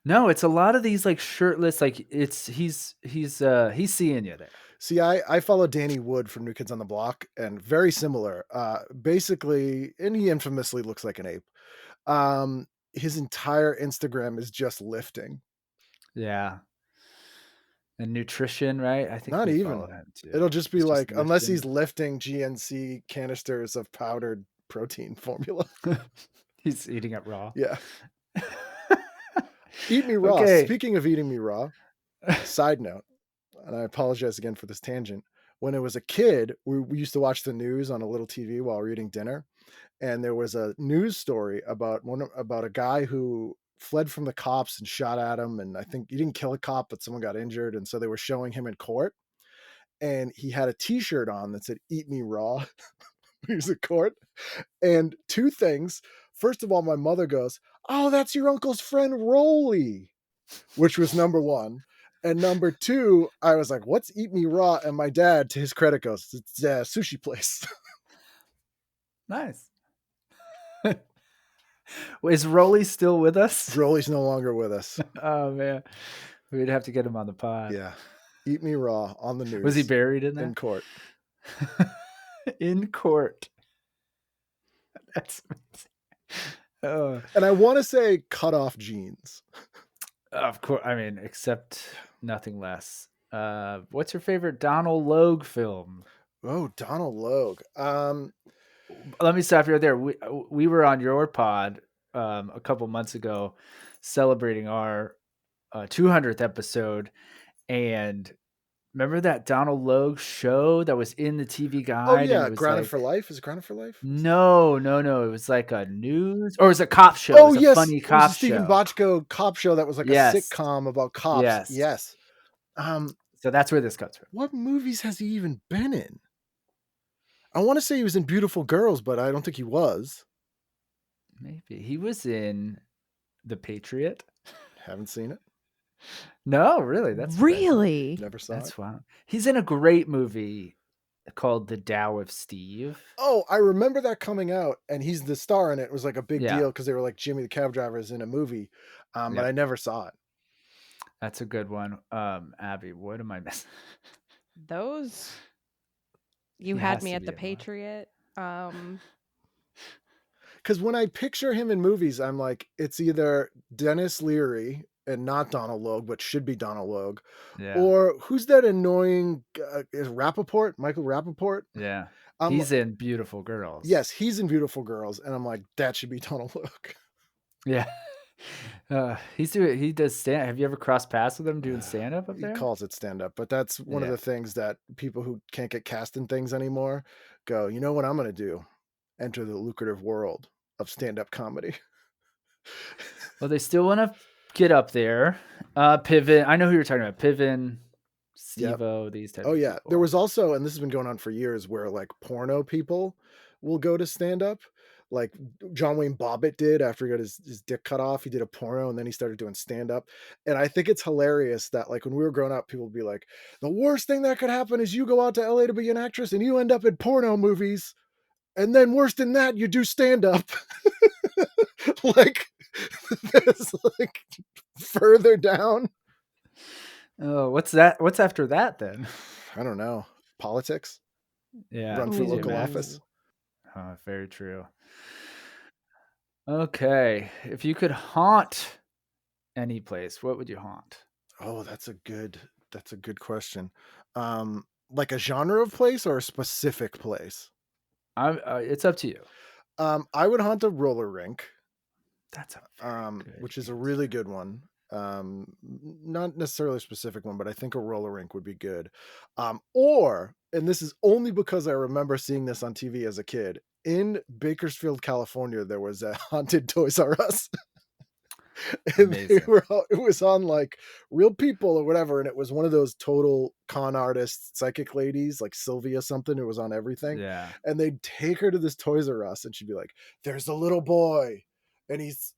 No, it's a lot of these like shirtless, like he's seeing you there. See, I follow Danny Wood from New Kids on the Block, and very similar. Basically, and he infamously looks like an ape. His entire Instagram is just lifting. Yeah. And nutrition, right? I think Not we even. follow him too. It'll just be It's like, unless lifting. he's lifting GNC canisters of powdered protein formula. He's eating it raw. Yeah. Eat me raw. Okay. Speaking of eating me raw, side note, and I apologize again for this tangent. When I was a kid, we used to watch the news on a little TV while we were eating dinner, and there was a news story about a guy who fled from the cops and shot at him, and I think he didn't kill a cop, but someone got injured, and so they were showing him in court, and he had a T-shirt on that said "Eat me raw." He was in court, and two things. First of all, my mother goes, "Oh, that's your uncle's friend Rolly," which was number one. And number two, I was like, "What's Eat Me Raw?" And my dad, to his credit, goes, "It's a sushi place." Nice. Is Rolly still with us? Rolly's no longer with us. Oh man, we'd have to get him on the pod. Yeah, Eat Me Raw on the news. Was he buried in there? In court? In court. That's amazing. And I want to say cut off jeans. Of course, I mean, except nothing less. What's your favorite Donald Logue film? Oh, Donald Logue. Let me stop you right there. We were on your pod a couple months ago celebrating our 200th episode, and remember that Donald Logue show that was in the TV guide? Oh yeah, and it was Grounded like, for Life. Is it Grounded for Life? No. It was like a news, or it was a cop show. Oh it was a yes, funny it was cop a Stephen show. Bochco cop show that was like Yes. a sitcom about cops. Yes. So that's where this comes from. What movies has he even been in? I want to say he was in Beautiful Girls, but I don't think he was. Maybe he was in The Patriot. Haven't seen it. No, really. That's really never saw that's it. Wow. He's in a great movie called The Tao of Steve. Oh, I remember that coming out, and he's the star in it. It was like a big Yeah. deal because they were like Jimmy the Cab Driver is in a movie, but I never saw it. That's a good one. Abby, what am I missing? Those you He had has me to at be the in one. Patriot. Because when I picture him in movies, I'm like, it's either Dennis Leary and not Donald Logue, but should be Donald Logue, or who's that annoying is Rappaport, Michael Rappaport? Yeah, he's in Beautiful Girls. Yes, he's in Beautiful Girls, and I'm like, that should be Donald Logue. Yeah. He does stand. Have you ever crossed paths with him doing stand up there? He calls it stand up, but that's one of the things that people who can't get cast in things anymore go, you know what I'm going to do? Enter the lucrative world of stand up comedy. Well, they still want to get up there. Piven. I know who you're talking about. Piven, Steve-O, these types of people. There was also, and this has been going on for years, where like porno people will go to stand up. Like John Wayne Bobbitt did after he got his dick cut off. He did a porno and then he started doing stand up. And I think it's hilarious that like when we were growing up, people would be like, the worst thing that could happen is you go out to LA to be an actress and you end up in porno movies. And then worse than that, you do stand up. Like there's like further down. Oh, what's that? What's after that then? I don't know. politics, Yeah, run for TJ local Maxx. office. Ooh. Very true. Okay, if you could haunt any place, what would you haunt? Oh, that's a good question. Like a genre of place or a specific place? It's up to you. I would haunt a roller rink, That's a very good which is a really answer. good one. Not necessarily a specific one, but I think a roller rink would be good. Or, and this is only because I remember seeing this on TV as a kid. In Bakersfield, California, there was a haunted Toys R Us. And Amazing. it was on like Real People or whatever, and it was one of those total con artist psychic ladies, like Sylvia something, who was on everything. Yeah. And they'd take her to this Toys R Us, and she'd be like, "There's a little boy, and he's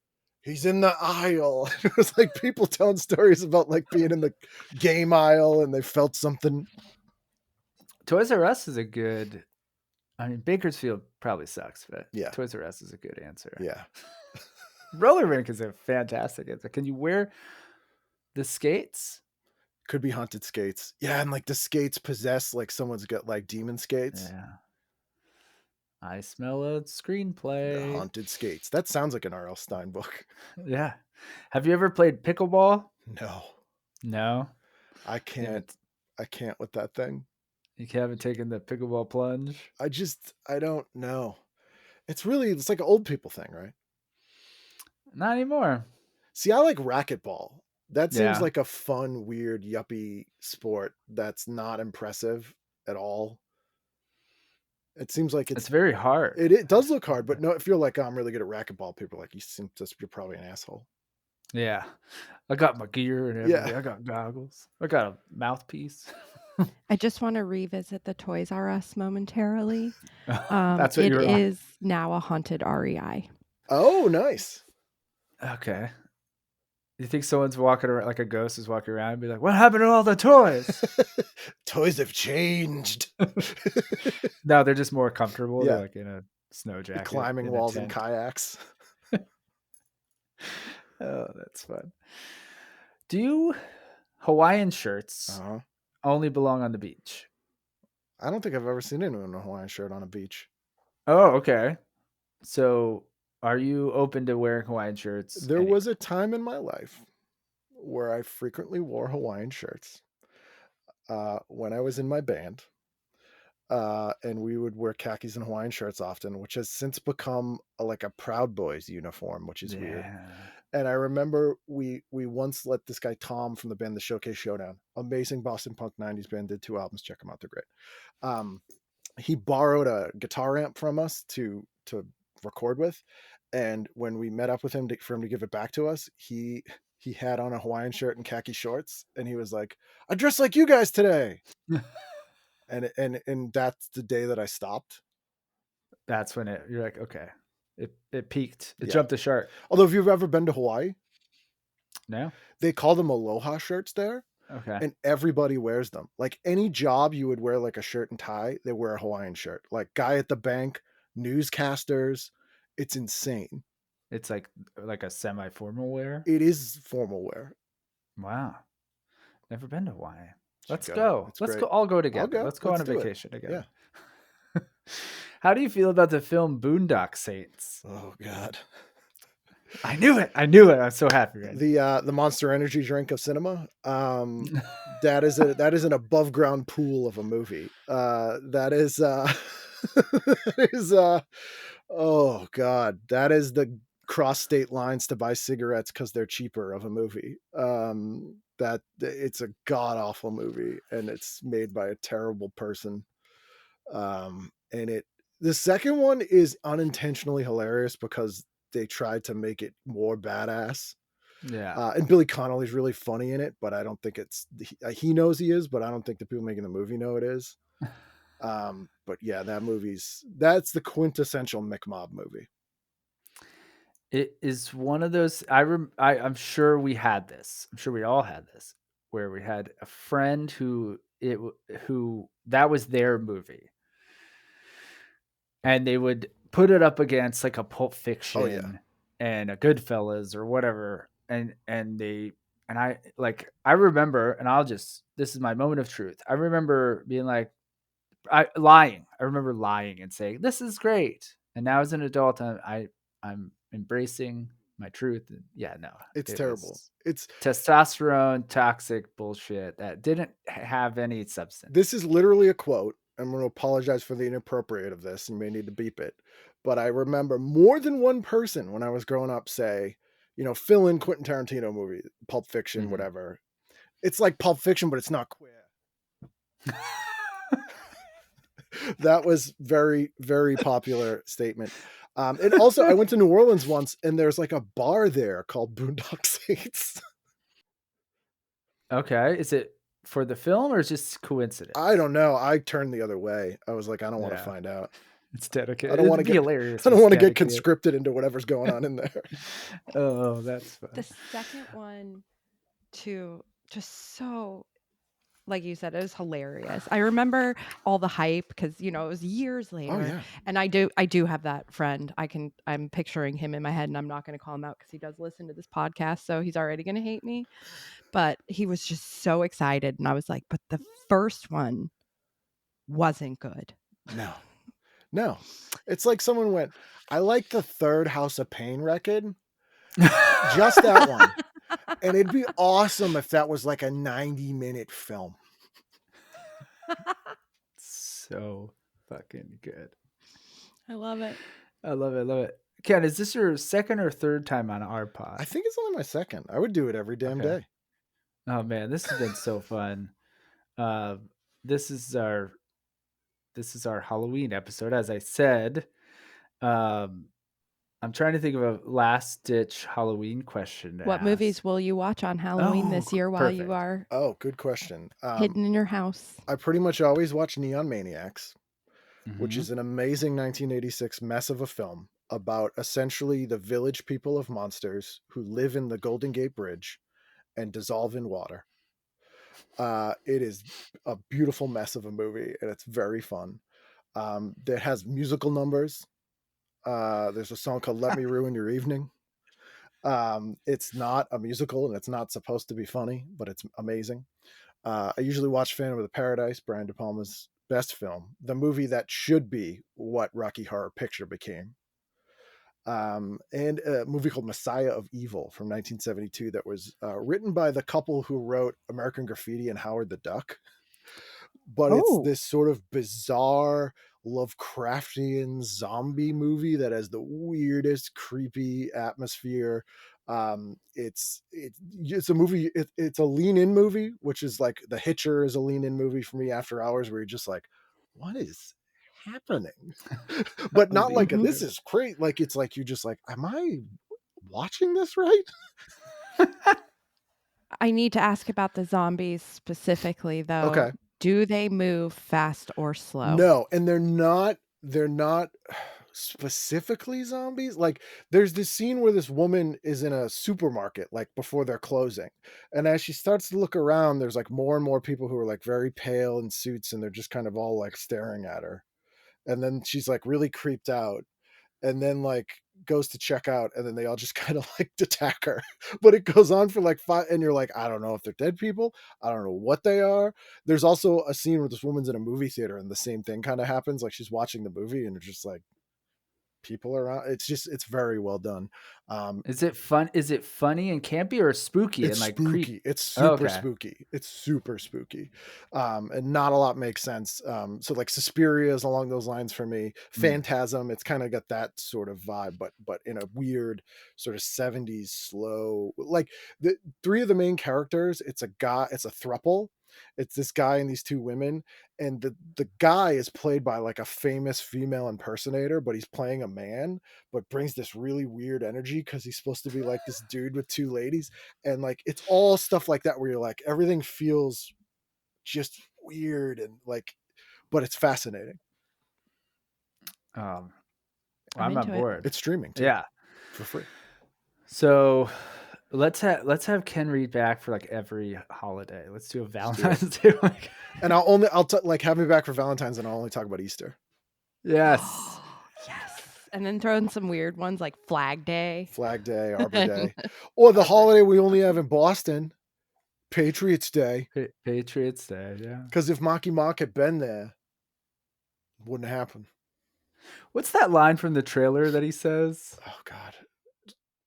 in the aisle." It was like people telling stories about like being in the game aisle and they felt something. Toys R Us is a good. I mean, Bakersfield probably sucks, but Yeah, Toys R Us is a good answer. yeah. Roller rink is a fantastic answer. Can you wear the skates? Could be haunted skates. Yeah, and like the skates possess like someone's got like demon skates. Yeah. I smell a The screenplay. haunted skates. That sounds like an R.L. Stein book. Yeah. Have you ever played pickleball? No. No. I You can't. haven't, I can't with that thing. you haven't taken the pickleball plunge? I don't know. It's like an old people thing, right? Not anymore. See, I like racquetball. That seems Yeah. like a fun, weird, yuppie sport that's not impressive at all. It seems like It's very hard. it does look hard, but no, if you're like, oh, I'm really good at racquetball, people are like, you're probably an asshole. Yeah. I got my gear and Yeah. everything. I got goggles. I got a mouthpiece. I just want to revisit the Toys R Us momentarily. That's what It you were. is now a haunted REI. Oh, nice. Okay. You think someone's walking around like a ghost is walking around and be like, "What happened to all the toys?" Toys have changed. No, they're just more comfortable. They're Yeah. like in a snow jacket Climbing in a walls and tent. kayaks. Oh, that's fun. Do Hawaiian shirts Uh-huh. only belong on the beach? I don't think I've ever seen anyone in a Hawaiian shirt on a beach. Oh, okay. So, are you open to wearing Hawaiian shirts There anywhere? was a time in my life where I frequently wore Hawaiian shirts when I was in my band. And we would wear khakis and Hawaiian shirts often, which has since become like a Proud Boys uniform, which is weird. Yeah. And I remember we once let this guy Tom from the band The Showcase Showdown, amazing Boston punk 90s band, did 2 albums. Check them out, they're great. He borrowed a guitar amp from us to record with, and when we met up with him for him to give it back to us, he had on a Hawaiian shirt and khaki shorts, and he was like, "I dress like you guys today." And that's the day that I stopped. That's when you're like, okay, it peaked. It Yeah. jumped the shark. Although if you've ever been to Hawaii, No? they call them aloha shirts there, Okay. and everybody wears them. Like any job you would wear like a shirt and tie, they wear a Hawaiian shirt. Like guy at the bank, newscasters, it's insane. It's like a semi-formal wear. It is formal wear. Wow. Never been to Hawaii. Let's Check it out. go. It's Let's great. go all go I'll together. go. Let's go on Let's a do it. vacation together. Yeah. How do you feel about the film Boondock Saints? Oh God. I knew it. I knew it. I'm so happy right The Monster Energy drink of cinema. That is an above ground pool of a movie. That is that is oh God. That is the cross state lines to buy cigarettes because they're cheaper of a movie. That it's a god awful movie and it's made by a terrible person. And the second one is unintentionally hilarious because they tried to make it more badass. Yeah. And Billy Connolly's really funny in it, but I don't think he knows he is, but I don't think the people making the movie know it is. But yeah, that's the quintessential McMob movie. It is one of those. I'm sure we had this. I'm sure we all had this, where we had a friend who that was their movie, and they would put it up against like a Pulp Oh yeah. Fiction and a Goodfellas or whatever, and I remember, and this is my moment of truth. I remember being like, lying. I remember lying and saying this is great. And now as an adult, I'm embracing my truth. And yeah, no, It's it terrible. was It's testosterone, toxic bullshit that didn't have any This substance. is literally a quote. I'm going to apologize for the inappropriate of this. You may need to beep it. But I remember more than one person when I was growing up say, fill in Quentin Tarantino movie, Pulp Fiction, Mhm. whatever. It's like Pulp Fiction, but it's not queer. That was very, very popular statement. And also, I went to New Orleans once, and there's like a bar there called Boondock Saints. Okay, is it for the film or is just I coincidence? don't know. I turned the other way. I was like, I don't want to Yeah, find out. it's I dedicated. don't want to It'd be get hilarious I if don't it's want to get dedicated. conscripted into whatever's going on in there. Oh, that's The fun. second one to just so like you said, it was hilarious. I remember all the hype because it was years Oh later, yeah. and I do have that friend. I'm picturing him in my head, and I'm not going to call him out because he does listen to this podcast, so he's already going to hate me. But he was just so excited, and I was like, "But the first one wasn't good." No. No. It's like someone went, I like the third House of Pain record, just that one. And it'd be awesome if that was like a 90-minute film. So fucking good. I love it. I love it. I love it. Ken, is this your second or third time on our I pod? think it's only my second. I would do it every damn Okay. day. Oh man, this has been so fun. Uh, this is our Halloween episode. As I said, um, I'm trying to think of a last ditch Halloween question to What ask. movies will you watch on Halloween Oh, this year while you perfect. are Oh, good question. hidden in your house? I pretty much always watch Neon Maniacs, which Mm-hmm. is an amazing 1986 mess of a film about essentially the village people of monsters who live in the Golden Gate Bridge and dissolve in water. It is a beautiful mess of a movie, and it's very fun. That has musical numbers. There's a song called "Let Me Ruin Your Evening." It's not a musical, and it's not supposed to be funny, but it's amazing. I usually watch Phantom of the Paradise, Brian De Palma's best film, the movie that should be what Rocky Horror Picture became. And a movie called Messiah of Evil from 1972 that was written by the couple who wrote American Graffiti and Howard the Duck. But it's Oh, this sort of bizarre Lovecraftian zombie movie that has the weirdest, creepy atmosphere. It's a movie. It's a lean in movie, which is like The Hitcher is a lean in movie for me after hours, where you're just like, what is happening? But not like this is great. Like it's like you're just like, am I watching this right? I need to ask about the zombies specifically, though. Okay. Do they move fast or slow? No, and they're not specifically zombies. Like there's this scene where this woman is in a supermarket like before they're closing. And as she starts to look around, there's like more and more people who are like very pale in suits and they're just kind of all like staring at her. And then she's like really creeped out and then like goes to check out and then they all just kind of like attack her. But it goes on for like five and you're like, I don't know if they're dead people, I don't know what they are. There's also a scene where this woman's in a movie theater and the same thing kind of happens, like she's watching the movie and it's just like people around. It's very well done. um Is it fun? Is it funny and campy or spooky It's and like creep? spooky. It's Oh, super okay. spooky. It's super spooky. And not a lot makes sense. So like Suspiria is along those lines for me. Mm. Phantasm, it's kind of got that sort of vibe, but in a weird sort of 70s slow. Like the three of the main characters, it's a guy, it's a thruple. It's this guy and these two women, and the guy is played by like a famous female impersonator, but he's playing a man, but brings this really weird energy because he's supposed to be like this dude with two ladies. And like it's all stuff like that where you're like everything feels just weird and like, but it's fascinating. Um, I'm I'm on into it. board. It's streaming too Yeah. for free. So let's have Ken read back for like every holiday. Let's do a Let's do it. Valentine's Day. And like have me back for Valentine's and I'll only talk about Easter. Yes. Yes. And then throw in some weird ones like Flag Day. Flag Day, Arbor Day, or the Arbor. holiday we only have in Boston, Patriots Day. Patriots Day. Yeah. Because if Mocky Mock had been there, Wouldn't happen. What's that line from the trailer that he says? Oh God.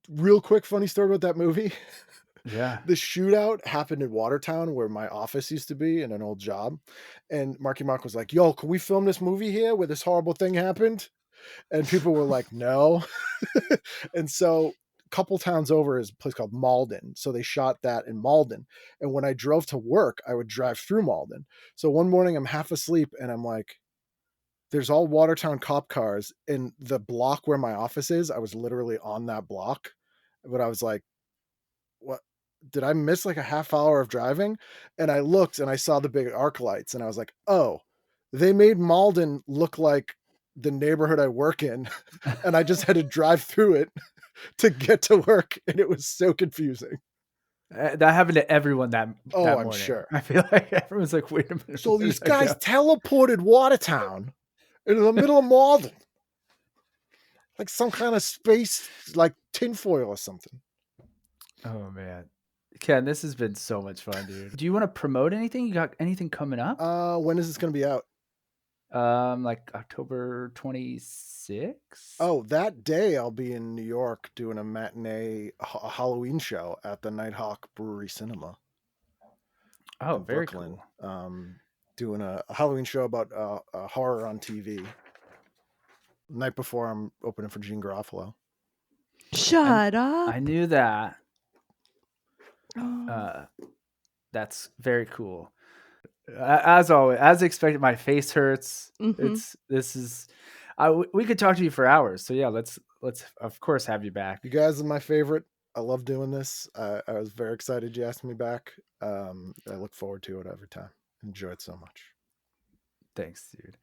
Real quick, funny story about that movie. Yeah. The shootout happened in Watertown, where my office used to be in an old job. And Marky Mark was like, "Yo, can we film this movie here where this horrible thing happened?" And people were like, "No." And so a couple towns over is a place called Malden. So they shot that in Malden. And when I drove to work, I would drive through Malden. So one morning I'm half asleep and I'm like, there's all Watertown cop cars in the block where my office is. I was literally on that block. But I was like, what? Did I miss like a half hour of driving? And I looked and I saw the big arc lights and I was like, oh, they made Malden look like the neighborhood I work in. And I just had to drive through it to get to work. And it was so confusing. That happened to everyone Oh, that I'm morning. sure. I feel like everyone's like, "Wait a minute, So where these did I guys go?" teleported Watertown into the middle of Malden, like some kind of space, like tinfoil or something. Oh man, Ken, this has been so much fun, dude. Do you want to promote anything? You got anything coming up? When is this going to be out? Like October 26th. Oh, that day I'll be in New York doing a matinee a Halloween show at the Nighthawk Brewery Cinema Oh, in very Brooklyn. cool. Doing a Halloween show about horror on TV. The night before I'm opening for Gene Garofalo. Shut up. I knew that. Oh. That's very cool. As always, as expected, my face hurts. Mhm. We could talk to you for hours. So yeah, let's of course have you back. You guys are my favorite. I love doing this. I was very excited you asked me back. I look forward to it every time. Enjoy it so much. Thanks, dude.